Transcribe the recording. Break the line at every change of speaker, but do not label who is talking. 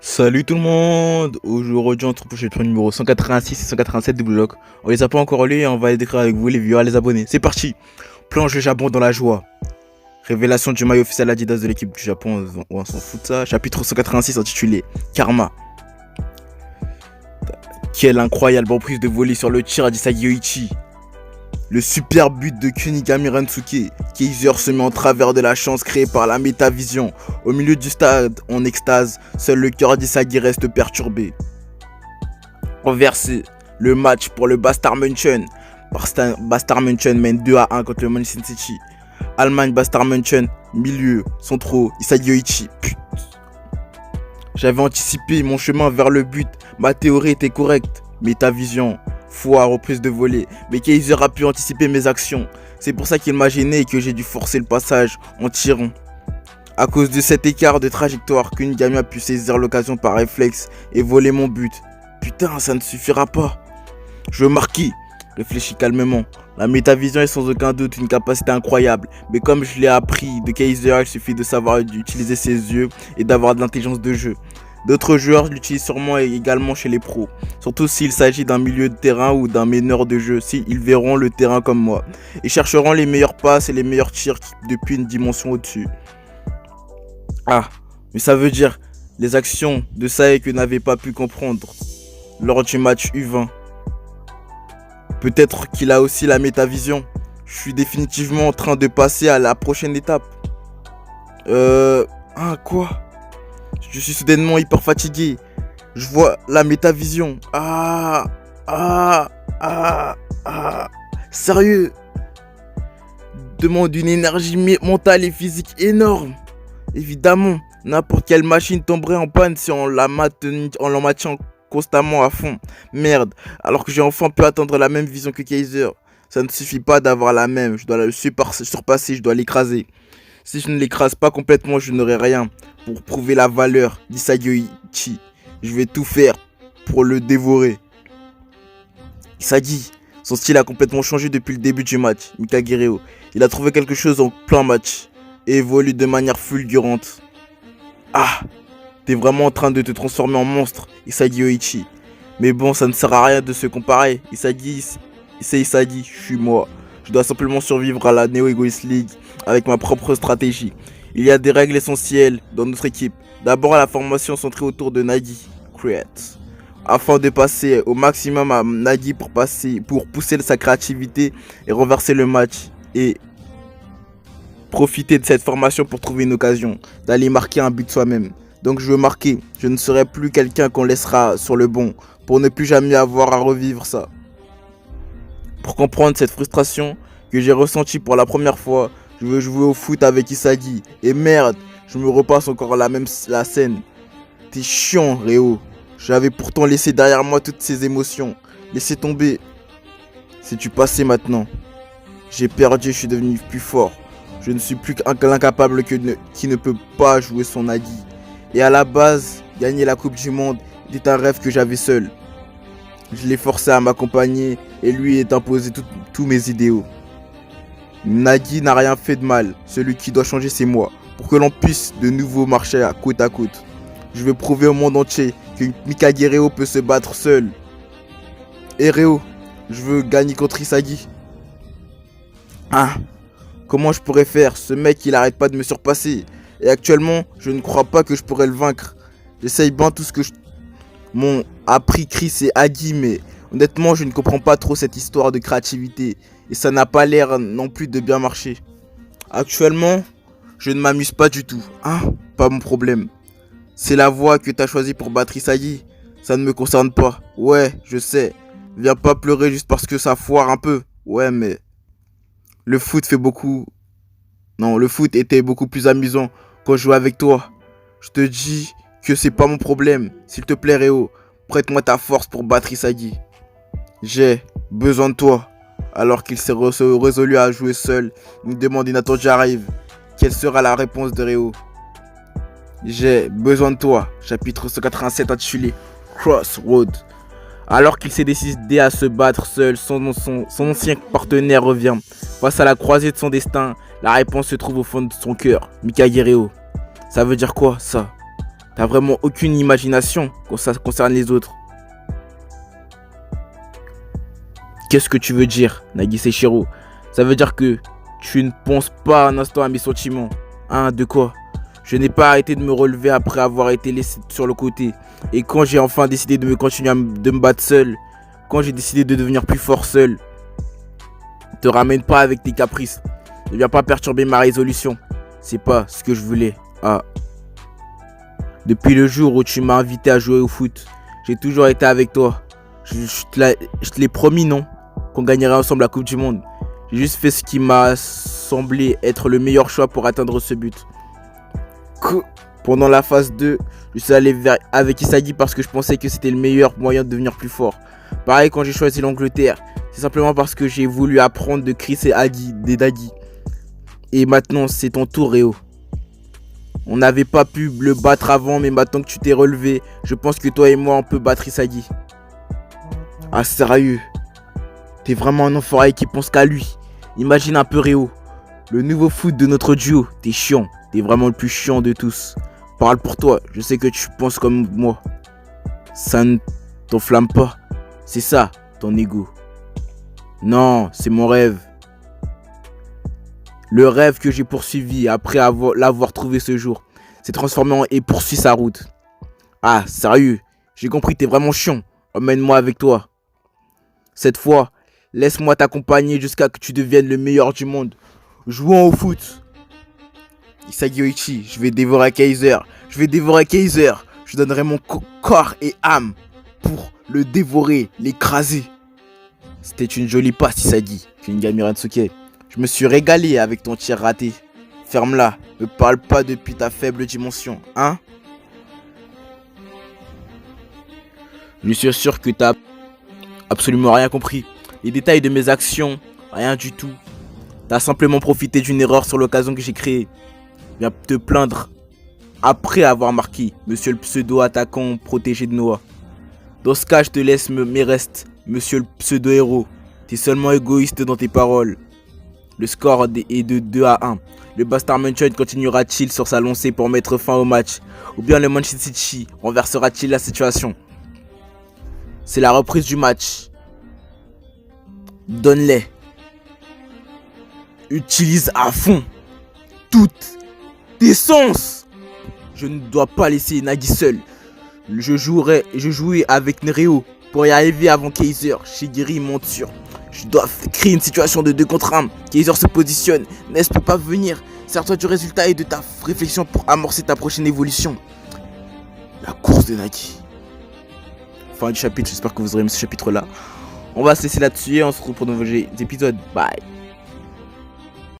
Salut tout le monde. Aujourd'hui on se retrouve chez le numéro 186 et 187 du bloc. On les a pas encore lus et on va les décrire avec vous les viewers, les abonnés. C'est parti. Plonge le Japon dans la joie. Révélation du maillot officiel Adidas de l'équipe du Japon. On s'en fout de ça. Chapitre 186 intitulé Karma. Quelle incroyable reprise de volée sur le tir d'Isagi Yoichi. Le super but de Kunigami Rensuke. Kaiser se met en travers de la chance créée par la métavision. Au milieu du stade, en extase, seul le cœur d'Isagi reste perturbé. Renversé, le match pour le Bastard München. Bastard München mène 2-1 contre le Manchester City. Allemagne, Bastard München, milieu, centraux, Isagi Yoichi. Putain. J'avais anticipé mon chemin vers le but. Ma théorie était correcte. Métavision. Foi, reprise de volée, mais Kaiser a pu anticiper mes actions. C'est pour ça qu'il m'a gêné et que j'ai dû forcer le passage en tirant. À cause de cet écart de trajectoire, Kunigami a pu saisir l'occasion par réflexe et voler mon but. Putain, ça ne suffira pas. Je veux marquer, réfléchis calmement. La métavision est sans aucun doute une capacité incroyable, mais comme je l'ai appris de Kaiser, il suffit de savoir utiliser ses yeux et d'avoir de l'intelligence de jeu. D'autres joueurs l'utilisent sûrement également chez les pros, surtout s'il s'agit d'un milieu de terrain ou d'un meneur de jeu, s'ils verront le terrain comme moi, et chercheront les meilleures passes et les meilleurs tirs depuis une dimension au-dessus. Ah, mais ça veut dire les actions de Sae que n'avait pas pu comprendre lors du match U20. Peut-être qu'il a aussi la métavision. Je suis définitivement en train de passer à la prochaine étape. Quoi ? Je suis soudainement hyper fatigué. Je vois la métavision. Sérieux. Demande une énergie mentale et physique énorme. Évidemment, n'importe quelle machine tomberait en panne si on la maintient constamment à fond. Merde, alors que j'ai enfin pu atteindre la même vision que Kaiser. Ça ne suffit pas d'avoir la même. Je dois la surpasser, je dois l'écraser. Si je ne l'écrase pas complètement, je n'aurai rien pour prouver la valeur d'Isagi Yoichi. Je vais tout faire pour le dévorer. Isagi, son style a complètement changé depuis le début du match. Mikagireo, il a trouvé quelque chose en plein match et évolue de manière fulgurante. Ah, t'es vraiment en train de te transformer en monstre, Isagi Yoichi. Mais bon, ça ne sert à rien de se comparer. Isagi, c'est Isagi, je suis moi. Je dois simplement survivre à la Neo Egoist League avec ma propre stratégie. Il y a des règles essentielles dans notre équipe. D'abord, la formation centrée autour de Nagi, Create, afin de passer au maximum à Nagi pour pousser sa créativité et renverser le match. Et profiter de cette formation pour trouver une occasion d'aller marquer un but soi-même. Donc je veux marquer, je ne serai plus quelqu'un qu'on laissera sur le banc pour ne plus jamais avoir à revivre ça. Pour comprendre cette frustration que j'ai ressentie pour la première fois, je veux jouer au foot avec Isagi. Et merde, je me repasse encore la scène. T'es chiant, Réo. J'avais pourtant laissé derrière moi toutes ces émotions. Laissez tomber. C'est du passé maintenant. J'ai perdu, je suis devenu plus fort. Je ne suis plus l'incapable qui ne peut pas jouer son Nagi. Et à la base, gagner la Coupe du Monde était un rêve que j'avais seul. Je l'ai forcé à m'accompagner et lui est imposé tous mes idéaux. Nagi n'a rien fait de mal, celui qui doit changer c'est moi, pour que l'on puisse de nouveau marcher à côte. Je veux prouver au monde entier que Mikagireo peut se battre seul. Et Réo, je veux gagner contre Isagi. Comment je pourrais faire? Ce mec il arrête pas de me surpasser. Et actuellement, je ne crois pas que je pourrais le vaincre. J'essaye bien tout ce que m'ont appris Chris et Agi, mais honnêtement, je ne comprends pas trop cette histoire de créativité. Et ça n'a pas l'air non plus de bien marcher. Actuellement, je ne m'amuse pas du tout. Pas mon problème. C'est la voie que t'as choisie pour battre Isagi. Ça ne me concerne pas. Ouais, je sais. Viens pas pleurer juste parce que ça foire un peu. Ouais, mais le foot était beaucoup plus amusant quand je jouais avec toi. Je te dis que c'est pas mon problème. S'il te plaît, Réo, prête-moi ta force pour battre Isagi. J'ai besoin de toi. Alors qu'il s'est résolu à jouer seul, une demande inattendue arrive. Quelle sera la réponse de Réo? J'ai besoin de toi. Chapitre 187 intitulé Crossroad. Alors qu'il s'est décidé à se battre seul, son ancien partenaire revient. Face à la croisée de son destin, la réponse se trouve au fond de son cœur. Mikagireo. Ça veut dire quoi, ça? T'as vraiment aucune imagination quand ça concerne les autres. Qu'est-ce que tu veux dire, Nagi Seishiro? Ça veut dire que tu ne penses pas un instant à mes sentiments. Hein, de quoi? Je n'ai pas arrêté de me relever après avoir été laissé sur le côté. Et quand j'ai enfin décidé de me battre seul, quand j'ai décidé de devenir plus fort seul, te ramène pas avec tes caprices. Ne viens pas perturber ma résolution. C'est pas ce que je voulais. Ah. Depuis le jour où tu m'as invité à jouer au foot, j'ai toujours été avec toi. Je te l'ai promis, non? Qu'on gagnerait ensemble la Coupe du Monde. J'ai juste fait ce qui m'a semblé être le meilleur choix pour atteindre ce but. Pendant la phase 2, je suis allé avec Isagi parce que je pensais que c'était le meilleur moyen de devenir plus fort. Pareil quand j'ai choisi l'Angleterre, c'est simplement parce que j'ai voulu apprendre de Chris et Dagi. Et maintenant c'est ton tour, Réo. On n'avait pas pu le battre avant, mais maintenant que tu t'es relevé, je pense que toi et moi on peut battre Isagi. Ah sérieux? T'es vraiment un enfoiré qui pense qu'à lui. Imagine un peu Réo. Le nouveau foot de notre duo. T'es chiant. T'es vraiment le plus chiant de tous. Parle pour toi. Je sais que tu penses comme moi. Ça ne t'enflamme pas. C'est ça, ton ego. Non, c'est mon rêve. Le rêve que j'ai poursuivi après l'avoir trouvé ce jour s'est transformé et poursuit sa route. Ah, sérieux? J'ai compris, t'es vraiment chiant. Emmène-moi avec toi. Cette fois, laisse-moi t'accompagner jusqu'à que tu deviennes le meilleur du monde. Jouons au foot. Isagi Oichi, je vais dévorer Kaiser. Je donnerai mon corps et âme pour le dévorer, l'écraser. C'était une jolie passe, Isagi. Shinigami Rensuke. Je me suis régalé avec ton tir raté. Ferme-la. Ne parle pas depuis ta faible dimension, hein? Je suis sûr que t'as absolument rien compris. Les détails de mes actions, rien du tout. T'as simplement profité d'une erreur sur l'occasion que j'ai créée. Viens te plaindre après avoir marqué monsieur le pseudo-attaquant protégé de Noah. Dans ce cas, je te laisse mes restes, monsieur le pseudo-héros. T'es seulement égoïste dans tes paroles. Le score est de 2-1. Le Bastard Munchon continuera-t-il sur sa lancée pour mettre fin au match? Ou bien le Manchester City renversera-t-il la situation? C'est la reprise du match. Donne-les. Utilise à fond toutes tes sens. Je ne dois pas laisser Nagi seul. Je jouerai avec Nereo pour y arriver avant Kaiser. Shigiri monte sur. Je dois créer une situation de 2 contre 1. Kaiser se positionne. Ness peut pas venir. Sers-toi du résultat et de ta réflexion pour amorcer ta prochaine évolution. La course de Nagi. Fin du chapitre. J'espère que vous aurez aimé ce chapitre là. On va se laisser là-dessus et on se retrouve pour de nouveaux épisodes. Bye.